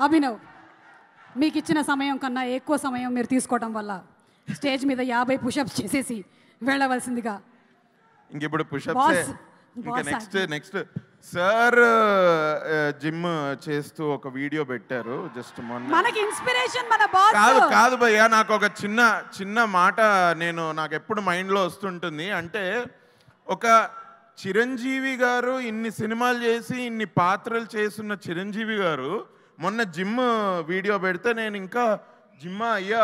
అభినవ్, మీకు ఇచ్చిన సమయం కన్నా ఎక్కువ సమయం మీరు తీసుకోవడం వల్ల స్టేజ్ మీద 50 పుషప్స్ చేసేసి వెళ్ళవలసిందిగా. ఇంక ఇప్పుడు పుషప్స్ నెక్స్ట్ సార్ జిమ్ చేస్తూ ఒక వీడియో పెట్టారు జస్ట్ మొన్న. మనకి ఇన్స్పిరేషన్ మన బాస్. కాదు భయ్యా, నాకు ఒక చిన్న మాట నాకు ఎప్పుడు మైండ్లో వస్తుంటుంది. అంటే ఒక చిరంజీవి గారు ఇన్ని సినిమాలు చేసి ఇన్ని పాత్రలు చేస్తున్న చిరంజీవి గారు మొన్న జిమ్ వీడియో పెడితే నేను ఇంకా జిమ్మా అయ్యా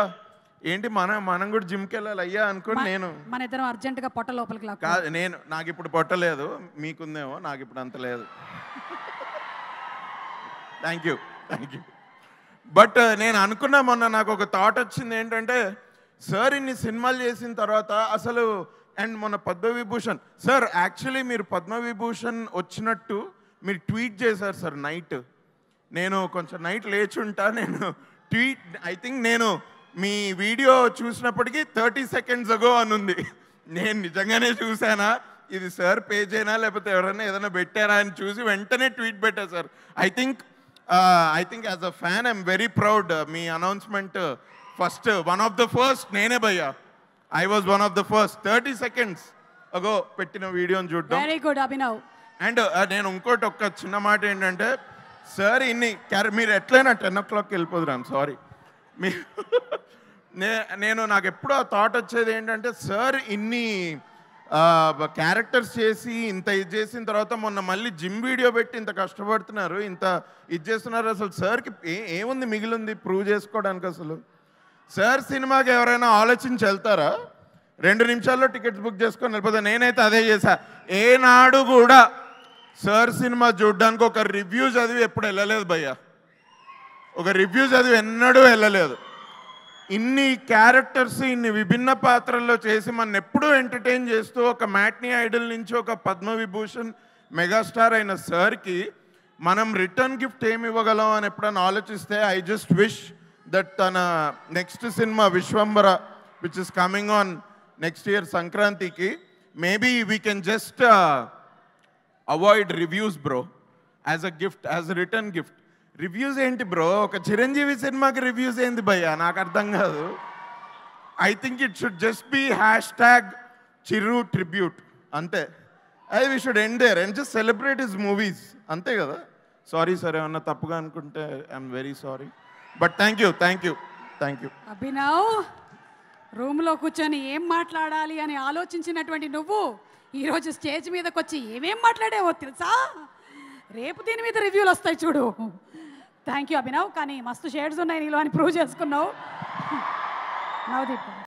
ఏంటి మనం కూడా జిమ్కి వెళ్ళాలి అయ్యా అనుకోని నేను మన ఇద్దరం అర్జెంటుగా పొట్ట లోపలికి కాదు నాకు ఇప్పుడు పొట్టలేదు, మీకుందేమో, నాకు ఇప్పుడు అంత లేదు. Thank you. బట్ నేను అనుకున్నా మొన్న నాకు ఒక థాట్ వచ్చింది ఏంటంటే సార్ ఇన్ని సినిమాలు చేసిన తర్వాత అసలు అండ్ మొన్న పద్మవిభూషణ్ సార్ యాక్చువల్లీ మీరు పద్మవిభూషణ్ వచ్చినట్టు మీరు ట్వీట్ చేశారు సార్ నైట్. నేను కొంచెం నైట్ లేచుంటా, నేను ట్వీట్ ఐ థింక్ నేను మీ వీడియో చూసినప్పటికీ 30 seconds ago అని ఉంది. నేను నిజంగానే చూసానా ఇది సార్ పేజ్ అయినా లేకపోతే ఎవరైనా ఏదైనా పెట్టారా అని చూసి వెంటనే ట్వీట్ పెట్టా sir. I think as a fan I'm very proud. Me announcement first one of the first నేనే భయ్యా. I was one of the first 30 seconds ago పెట్టిన వీడియోని చూడడం. Very good Abhinav. అండ్ నేను ఇంకోటి ఒక్క చిన్న మాట ఏంటంటే సార్ మీరు ఎట్లయినా 10 o'clock వెళ్ళిపోదురు. I'm sorry. నాకు ఎప్పుడూ ఆ థాట్ వచ్చేది ఏంటంటే సార్ ఇన్ని క్యారెక్టర్స్ చేసి ఇంత ఇది చేసిన తర్వాత మొన్న మళ్ళీ జిమ్ వీడియో పెట్టి ఇంత కష్టపడుతున్నారు, ఇంత ఇది చేస్తున్నారు. అసలు సార్కి ఏముంది మిగిలింది ప్రూవ్ చేసుకోవడానికి? అసలు సార్ సినిమాకి ఎవరైనా ఆలోచించి వెళ్తారా? 2 నిమిషాల్లో టికెట్స్ బుక్ చేసుకొని వెళ్ళిపోతా. నేనైతే అదే చేశా. ఏనాడు కూడా సార్ సినిమా చూడడానికి ఒక రివ్యూ చదివి ఎప్పుడు వెళ్ళలేదు భయ్యా. ఒక రివ్యూ చదివి ఎన్నడూ వెళ్ళలేదు. ఇన్ని క్యారెక్టర్స్ ఇన్ని విభిన్న పాత్రల్లో చేసి మన ఎప్పుడూ ఎంటర్టైన్ చేస్తూ ఒక మ్యాట్నీ ఐడల్ నుంచి ఒక పద్మవిభూషణ్ మెగాస్టార్ అయిన సార్కి మనం రిటర్న్ గిఫ్ట్ ఏమి ఇవ్వగలం అని ఎప్పుడైనా ఆలోచిస్తే ఐ జస్ట్ విష్ దట్ తన next cinema Vishwambhara which is coming on next year సంక్రాంతికి maybe we can just avoid reviews bro as a gift, as a return gift. Reviews ఏంటి బ్రో? ఒక చిరంజీవి సినిమాకి రివ్యూస్ ఏంది భయ్యా? నాకు అర్థం కాదు. I think it should just be #Chiru tribute అంతే. అది we should end there and just celebrate his movies అంతే కదా. సారీ సార్ ఏమన్నా తప్పుగా అనుకుంటే I'm very sorry. But thank you. Abhinav, రూమ్లో కూర్చొని ఏం మాట్లాడాలి అని ఆలోచించినటువంటి నువ్వు ఈరోజు స్టేజ్ మీదకి వచ్చి ఏమేం మాట్లాడావో తెలుసా? రేపు దీని మీద రివ్యూలు వస్తాయి చూడు. Thank you Abhinav. కానీ మస్తు షేడ్స్ ఉన్నాయి నీలో అని ప్రూవ్ చేసుకున్నావు. నవదీప్.